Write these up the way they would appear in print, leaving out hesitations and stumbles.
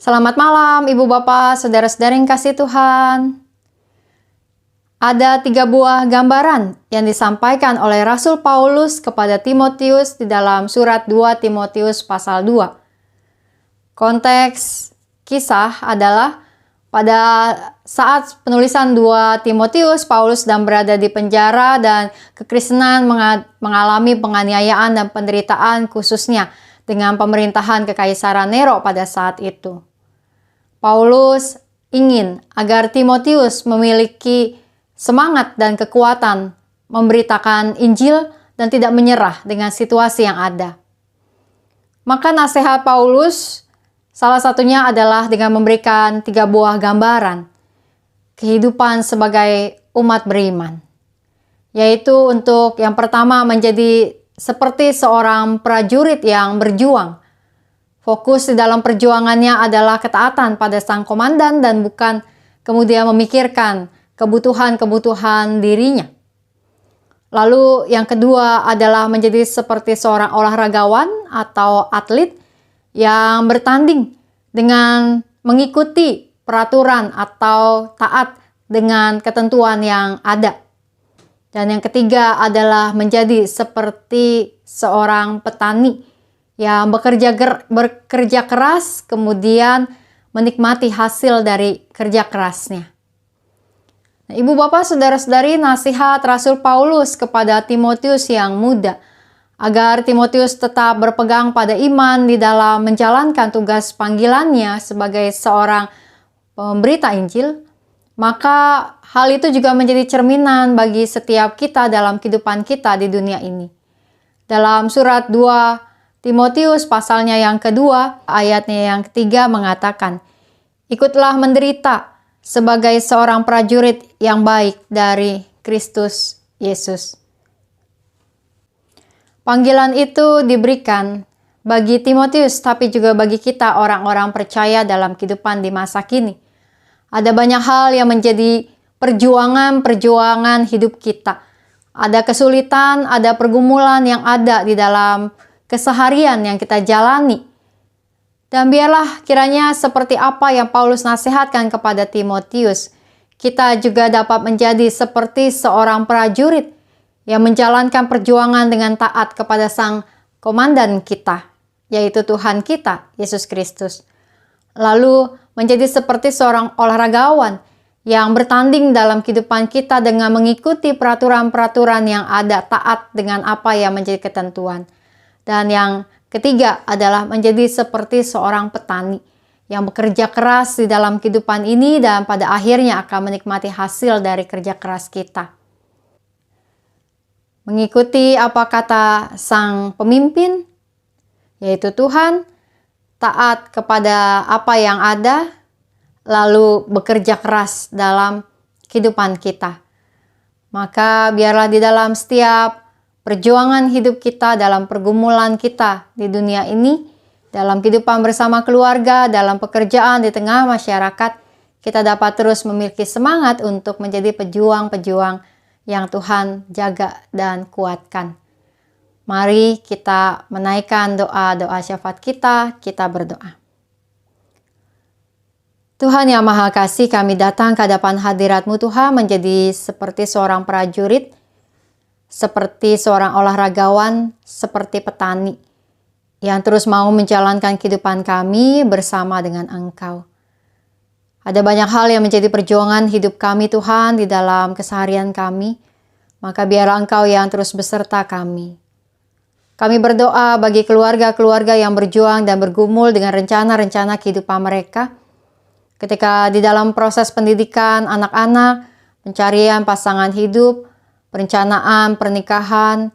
Selamat malam Ibu Bapak, Saudara-saudara yang kasih Tuhan. Ada 3 buah gambaran yang disampaikan oleh Rasul Paulus kepada Timotius di dalam surat 2 Timotius pasal 2. Konteks kisah adalah pada saat penulisan 2 Timotius, Paulus sedang berada di penjara dan kekristenan mengalami penganiayaan dan penderitaan khususnya dengan pemerintahan Kekaisaran Nero pada saat itu. Paulus ingin agar Timotius memiliki semangat dan kekuatan memberitakan Injil dan tidak menyerah dengan situasi yang ada. Maka nasihat Paulus salah satunya adalah dengan memberikan 3 buah gambaran kehidupan sebagai umat beriman. Yaitu untuk yang pertama menjadi seperti seorang prajurit yang berjuang. Fokus di dalam perjuangannya adalah ketaatan pada sang komandan dan bukan kemudian memikirkan kebutuhan-kebutuhan dirinya. Lalu yang kedua adalah menjadi seperti seorang olahragawan atau atlet yang bertanding dengan mengikuti peraturan atau taat dengan ketentuan yang ada. Dan yang ketiga adalah menjadi seperti seorang petani yang bekerja keras kemudian menikmati hasil dari kerja kerasnya. Nah, Ibu Bapak, Saudara-saudari, nasihat Rasul Paulus kepada Timotius yang muda agar Timotius tetap berpegang pada iman di dalam menjalankan tugas panggilannya sebagai seorang pemberita Injil, maka hal itu juga menjadi cerminan bagi setiap kita dalam kehidupan kita di dunia ini. Dalam surat 2 Timotius pasalnya yang kedua, ayatnya yang ketiga mengatakan, "Ikutlah menderita sebagai seorang prajurit yang baik dari Kristus Yesus." Panggilan itu diberikan bagi Timotius, tapi juga bagi kita orang-orang percaya dalam kehidupan di masa kini. Ada banyak hal yang menjadi perjuangan hidup kita. Ada kesulitan, ada pergumulan yang ada di dalam keseharian yang kita jalani. Dan biarlah kiranya seperti apa yang Paulus nasihatkan kepada Timotius, kita juga dapat menjadi seperti seorang prajurit yang menjalankan perjuangan dengan taat kepada sang komandan kita, yaitu Tuhan kita, Yesus Kristus. Lalu menjadi seperti seorang olahragawan yang bertanding dalam kehidupan kita dengan mengikuti peraturan-peraturan yang ada, taat dengan apa yang menjadi ketentuan. Dan yang ketiga adalah menjadi seperti seorang petani yang bekerja keras di dalam kehidupan ini dan pada akhirnya akan menikmati hasil dari kerja keras kita. Mengikuti apa kata sang pemimpin, yaitu Tuhan, taat kepada apa yang ada, lalu bekerja keras dalam kehidupan kita. Maka biarlah di dalam setiap perjuangan hidup kita, dalam pergumulan kita di dunia ini, dalam kehidupan bersama keluarga, dalam pekerjaan, di tengah masyarakat, kita dapat terus memiliki semangat untuk menjadi pejuang-pejuang yang Tuhan jaga dan kuatkan. Mari kita menaikkan doa-doa syafaat kita berdoa. Tuhan yang Maha Kasih, kami datang ke hadapan hadirat-Mu Tuhan menjadi seperti seorang prajurit, seperti seorang olahragawan, seperti petani yang terus mau menjalankan kehidupan kami bersama dengan Engkau. Ada banyak hal yang menjadi perjuangan hidup kami Tuhan di dalam keseharian kami, maka biarlah Engkau yang terus beserta kami. Kami berdoa bagi keluarga-keluarga yang berjuang dan bergumul dengan rencana-rencana kehidupan mereka, ketika di dalam proses pendidikan anak-anak, pencarian pasangan hidup, perencanaan pernikahan,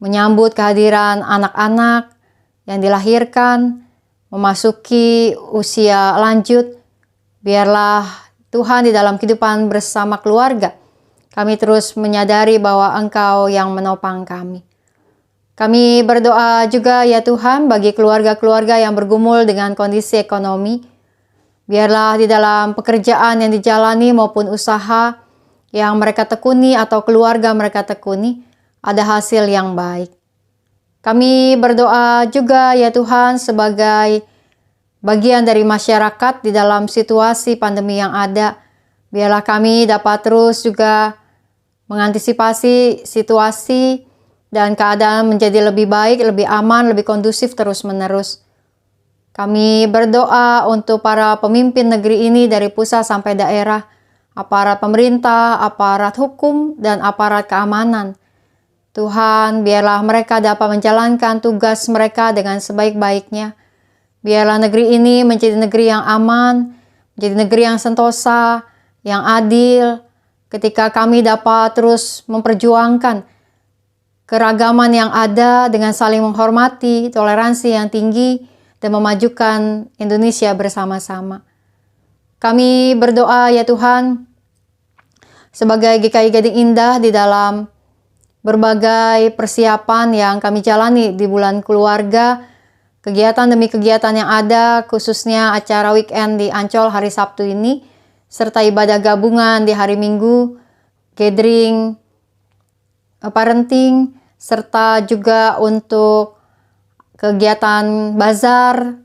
menyambut kehadiran anak-anak yang dilahirkan, memasuki usia lanjut. Biarlah Tuhan di dalam kehidupan bersama keluarga, kami terus menyadari bahwa Engkau yang menopang kami. Kami berdoa juga ya Tuhan bagi keluarga-keluarga yang bergumul dengan kondisi ekonomi. Biarlah di dalam pekerjaan yang dijalani maupun usaha yang mereka tekuni atau keluarga mereka tekuni, ada hasil yang baik. Kami berdoa juga ya Tuhan sebagai bagian dari masyarakat di dalam situasi pandemi yang ada. Biarlah kami dapat terus juga mengantisipasi situasi dan keadaan menjadi lebih baik, lebih aman, lebih kondusif terus-menerus. Kami berdoa untuk para pemimpin negeri ini dari pusat sampai daerah, aparat pemerintah, aparat hukum, dan aparat keamanan. Tuhan, biarlah mereka dapat menjalankan tugas mereka dengan sebaik-baiknya. Biarlah negeri ini menjadi negeri yang aman, menjadi negeri yang sentosa, yang adil, ketika kami dapat terus memperjuangkan keragaman yang ada dengan saling menghormati, toleransi yang tinggi, dan memajukan Indonesia bersama-sama. Kami berdoa ya Tuhan, sebagai GKI Gading Indah di dalam berbagai persiapan yang kami jalani di bulan keluarga, kegiatan demi kegiatan yang ada, khususnya acara weekend di Ancol hari Sabtu ini, serta ibadah gabungan di hari Minggu, gathering, parenting, serta juga untuk kegiatan bazar.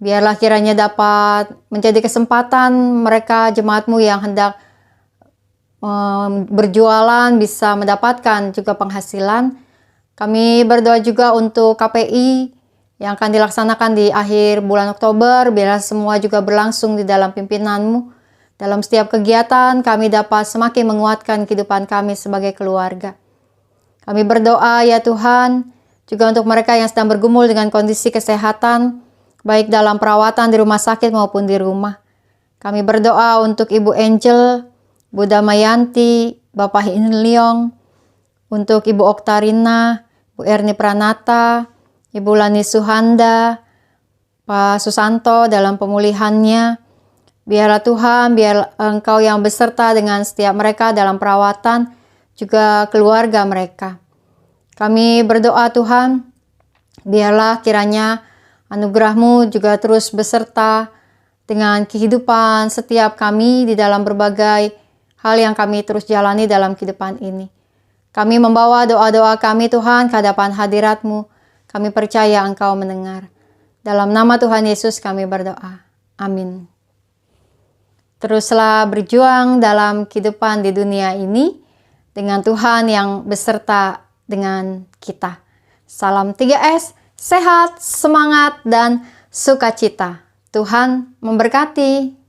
Biarlah kiranya dapat menjadi kesempatan mereka jemaatmu yang hendak berjualan bisa mendapatkan juga penghasilan. Kami berdoa juga untuk KPI yang akan dilaksanakan di akhir bulan Oktober. Biarlah semua juga berlangsung di dalam pimpinanmu. Dalam setiap kegiatan kami dapat semakin menguatkan kehidupan kami sebagai keluarga. Kami berdoa ya Tuhan, juga untuk mereka yang sedang bergumul dengan kondisi kesehatan, baik dalam perawatan di rumah sakit maupun di rumah. Kami berdoa untuk Ibu Angel, Bu Damayanti, Bapak Hin Leong, untuk Ibu Oktarina, Bu Erni Pranata, Ibu Lani Suhanda, Pak Susanto dalam pemulihannya. Biarlah Tuhan, biar Engkau yang beserta dengan setiap mereka dalam perawatan, juga keluarga mereka. Kami berdoa Tuhan, biarlah kiranya anugerah-Mu juga terus beserta dengan kehidupan setiap kami di dalam berbagai hal yang kami terus jalani dalam kehidupan ini. Kami membawa doa-doa kami Tuhan ke hadapan hadirat-Mu. Kami percaya Engkau mendengar. Dalam nama Tuhan Yesus kami berdoa. Amin. Teruslah berjuang dalam kehidupan di dunia ini dengan Tuhan yang beserta dengan kita. Salam 3S, sehat, semangat, dan sukacita. Tuhan memberkati.